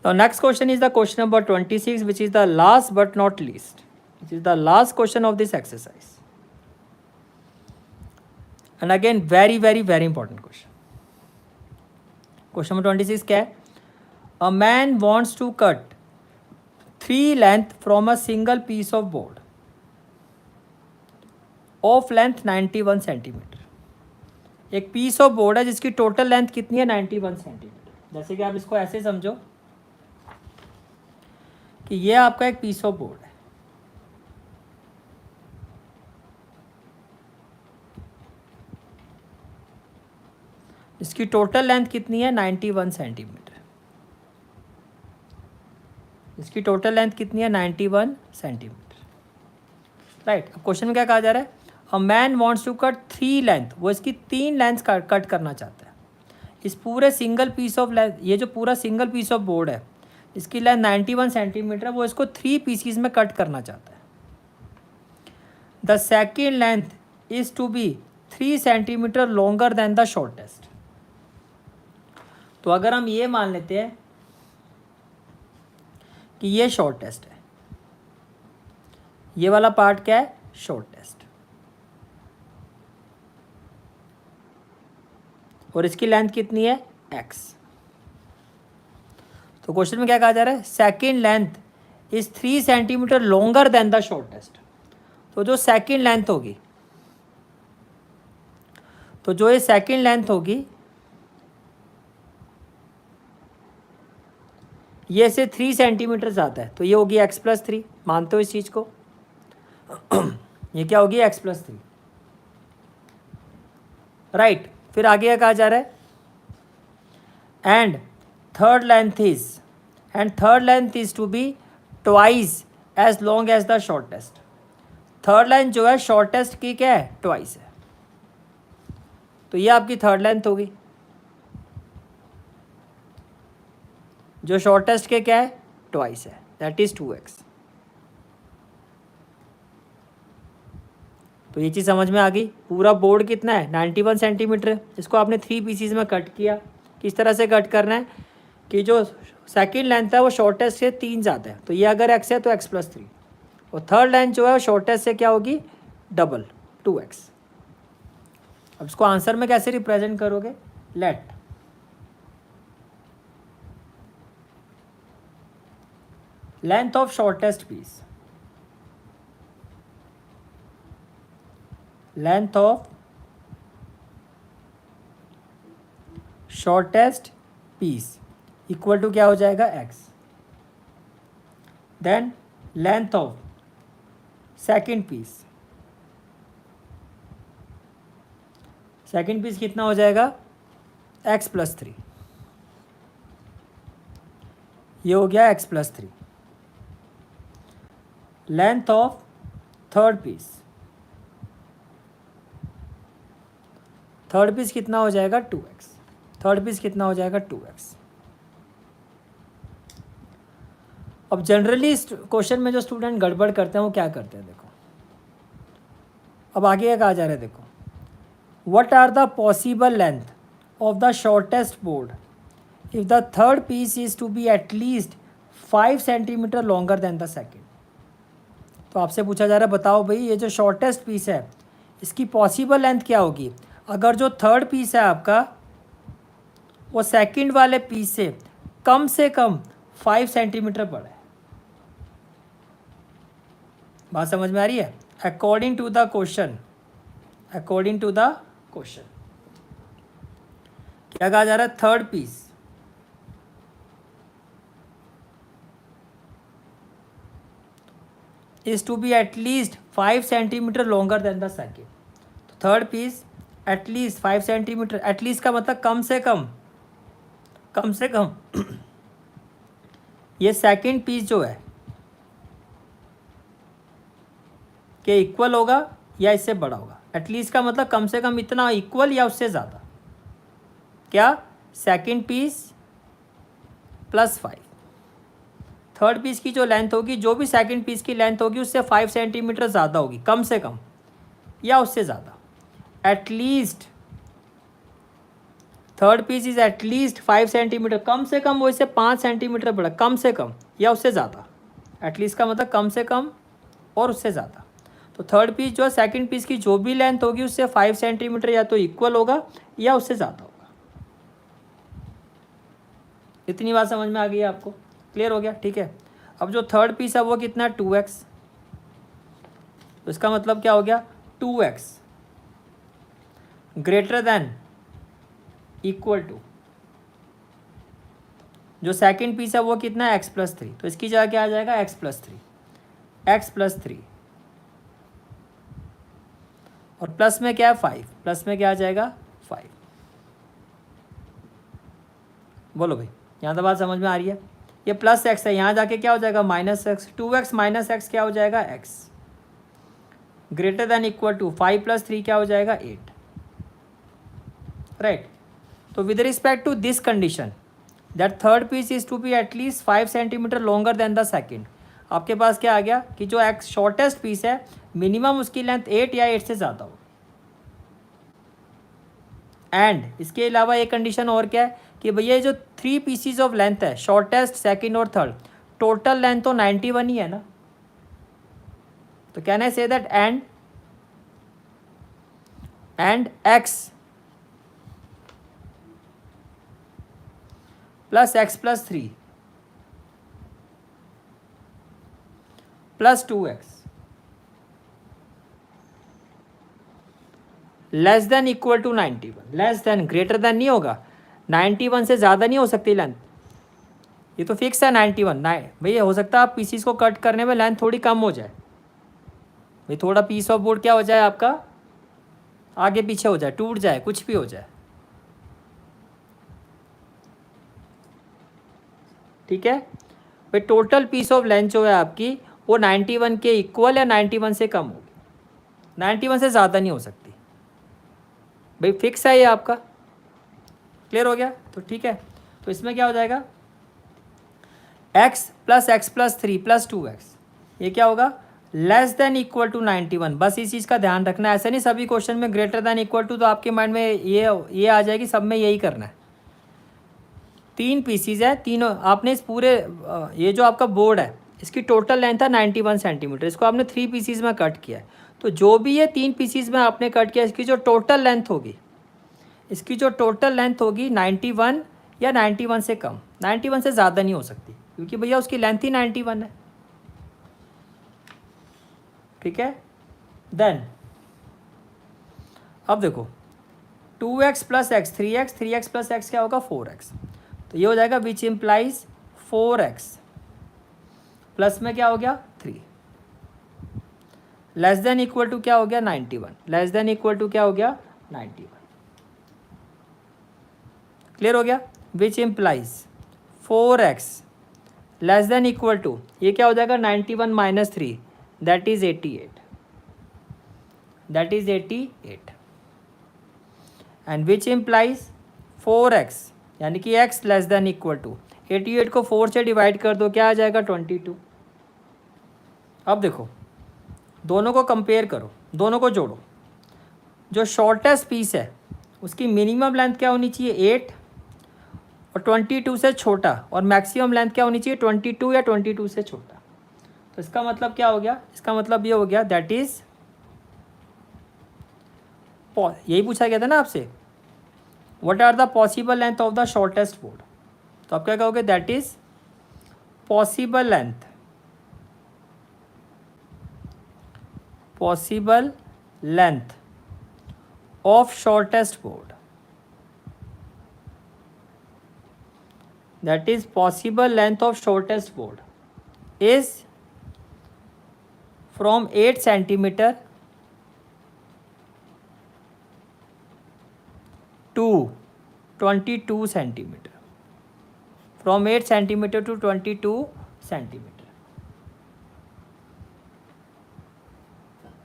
Now next question is the question number 26, which is the last but not least. Which is the last question of this exercise. And again very important question. Question number 26 क्या है? A man wants to cut 3 length from a single piece of board of length 91 centimetre. एक piece of board है जिसकी total length कितनी है 91 centimetre. जैसे कि आप इसको ऐसे समझो कि ये आपका एक पीस ऑफ बोर्ड है. इसकी टोटल लेंथ कितनी है 91 सेंटीमीटर. इसकी टोटल लेंथ कितनी है 91 सेंटीमीटर. राइट. अब क्वेश्चन में क्या कहा जा रहा है? A man wants to cut 3 length. वो इसकी 3 लेंथ कट करना चाहता है. इस पूरे सिंगल पीस ऑफ लेंथ, ये जो पूरा सिंगल पीस ऑफ बोर्ड है इसकी लेंथ 91 सेंटीमीटर है. वो इसको 3 पीसीज में कट करना चाहता है. The second length is to be 3 centimetre longer than the shortest. तो अगर हम ये मान लेते हैं कि ये शॉर्टेस्ट है, ये वाला पार्ट क्या है शॉर्टेस्ट, और इसकी लेंथ कितनी है x. तो क्वेश्चन में क्या कहा जा रहा है? Second length is 3 centimetre longer than the shortest. तो जो सेकेंड लेंथ होगी, तो जो ये सेकेंड लेंथ होगी ये से 3 सेंटीमीटर ज़्यादा है, तो ये होगी x+3. मानते हो इस चीज़ को? ये क्या होगी x+3. राइट. फिर आगे क्या कहा जा रहा है? And third length is to be twice as long as the shortest. Third length जो है शॉर्टेस्ट की क्या है ट्वाइस है. तो ये आपकी थर्ड लेंथ होगी. जो शॉर्टेस्ट के क्या है ट्वाइस है, दैट इज 2x. तो ये चीज़ समझ में आ गई. पूरा बोर्ड कितना है 91 सेंटीमीटर है. इसको आपने 3 पीसीज में कट किया. किस तरह से कट करना है कि जो सेकेंड लेंथ है वो शॉर्टेस्ट से 3 ज़्यादा है, तो ये अगर x है तो x+3. और थर्ड लेंथ जो है वो शॉर्टेस्ट से क्या होगी डबल 2x. अब इसको आंसर में कैसे रिप्रेजेंट करोगे? Let length of shortest piece, length of shortest piece equal to क्या हो जाएगा x. Then length of second piece, second piece कितना हो जाएगा x+3. ये हो गया x+3. Length of third piece, third piece कितना हो जाएगा 2x. थर्ड पीस कितना हो जाएगा 2x. अब जनरली इस क्वेश्चन में जो स्टूडेंट गड़बड़ करते हैं वो क्या करते हैं देखो. अब आगे क्या कहा जा रहा है देखो. What are the possible length of the shortest board if the third piece is to be at least 5 centimetre longer than the second. तो आपसे पूछा जा रहा है बताओ भाई ये जो शॉर्टेस्ट पीस है इसकी पॉसिबल लेंथ क्या होगी अगर जो थर्ड पीस है आपका वो सेकंड वाले पीस से कम 5 सेंटीमीटर बड़ा है. बात समझ में आ रही है? According to the question, according to the question क्या कहा जा रहा है? Third piece is to be at least 5 centimetre longer than the second. तो third piece at least 5 centimetre, at least का मतलब कम से कम ये सेकंड पीस जो है के इक्वल होगा या इससे बड़ा होगा. एटलीस्ट का मतलब कम से कम इतना इक्वल या उससे ज़्यादा. क्या? Second piece +5. थर्ड पीस की जो लेंथ होगी, जो भी सेकंड पीस की लेंथ होगी उससे 5 सेंटीमीटर ज़्यादा होगी, कम से कम या उससे ज़्यादा. At least third piece is at least 5 centimetre, कम से कम वो इससे 5 सेंटीमीटर बड़ा, कम से कम या उससे ज़्यादा। एटलीस्ट का मतलब कम से कम और उससे ज़्यादा। तो थर्ड पीस जो है सेकंड पीस की जो भी लेंथ होगी उससे 5 सेंटीमीटर या तो इक्वल होगा या उससे ज़्यादा होगा। इतनी बात समझ में आ गई है आपको? क्लियर हो गया? ठीक है। अब जो थर्ड पीस है वो कितना, 2x। तो इसका मतलब क्या हो गया, 2x greater than equal to जो सेकंड पीस है वो कितना है, x+3। तो इसकी जगह क्या आ जाएगा, x+3 और प्लस में क्या है 5, प्लस में क्या आ जाएगा 5। बोलो भाई, यहाँ तो बात समझ में आ रही है? ये प्लस x है, यहाँ जाके क्या हो जाएगा -x। 2x माइनस x क्या हो जाएगा, x greater than equal to 5 + 3 क्या हो जाएगा 8, राइट। तो with respect to this condition that third piece is to be at least 5 centimetre longer than the second, आपके पास क्या आ गया कि जो एक्स शॉर्टेस्ट पीस है मिनिमम उसकी लेंथ 8 या 8 से ज़्यादा हो। एंड इसके अलावा एक कंडीशन और क्या है कि भैया ये जो 3 पीसीज ऑफ लेंथ है, शॉर्टेस्ट, सेकेंड और थर्ड, टोटल लेंथ तो 91 ही है ना। तो can I say that and X plus x+3 plus 2x less than equal to 91। Less than, greater than नहीं होगा, 91 से ज़्यादा नहीं हो सकती लेंथ, ये तो फिक्स है 91। भैया हो सकता है आप पीसीस को कट करने में लेंथ थोड़ी कम हो जाए, भाई थोड़ा पीस ऑफ बोर्ड क्या हो जाए आपका, आगे पीछे हो जाए, टूट जाए, कुछ भी हो जाए, ठीक है। भाई टोटल पीस ऑफ लेंथ जो है आपकी वो 91 के इक्वल या 91 से कम होगी, 91 से ज़्यादा नहीं हो सकती, भाई फिक्स है ये आपका। क्लियर हो गया? तो ठीक है, तो इसमें क्या हो जाएगा, x + x+3 + 2x ये क्या होगा, लेस देन इक्वल टू 91। बस इस चीज़ का ध्यान रखना है, ऐसा नहीं सभी क्वेश्चन में ग्रेटर देन इक्वल टू तो आपके माइंड में ये आ जाएगी, सब में यही करना है। 3 पीसीज है, तीनों आपने इस पूरे ये जो आपका बोर्ड है इसकी टोटल लेंथ है 91 सेंटीमीटर, इसको आपने 3 पीसीज में कट किया है। तो जो भी ये 3 पीसीज में आपने कट किया इसकी जो टोटल लेंथ होगी, इसकी जो टोटल लेंथ होगी 91 या 91 से कम, 91 से ज़्यादा नहीं हो सकती क्योंकि भैया उसकी लेंथ ही 91 है, ठीक है। देन अब देखो 2x + x 3x, 3x + x क्या होगा 4x। तो ये हो जाएगा विच इम्प्लाइज 4x प्लस में क्या हो गया 3 लेस देन इक्वल टू क्या हो गया 91, लेस देन इक्वल टू क्या हो गया 91। क्लियर हो गया? Which implies 4x less than equal to ये क्या हो जाएगा 91 - 3 that is 88, that is 88। And which implies 4x यानी कि x less than equal to 88 को 4 से डिवाइड कर दो क्या आ जाएगा 22। अब देखो दोनों को कंपेयर करो, दोनों को जोड़ो। जो शॉर्टेस्ट पीस है उसकी मिनिमम लेंथ क्या होनी चाहिए 8 और 22 से छोटा, और मैक्सिमम लेंथ क्या होनी चाहिए 22 या 22 से छोटा। तो इसका मतलब क्या हो गया, इसका मतलब ये हो गया दैट इज, यही पूछा गया था ना आपसे, what are the possible length of the shortest board. तो आप क्या कहोगे that is possible length, possible length of shortest board, that is possible length of shortest board is from 8 centimeter to 22 centimeter, from 8 centimeter to 22 centimeter,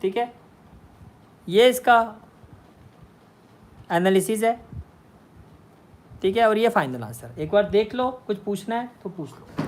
ठीक है। ये इसका analysis है, ठीक है। और ये फाइनल आंसर एक बार देख लो, कुछ पूछना है तो पूछ लो।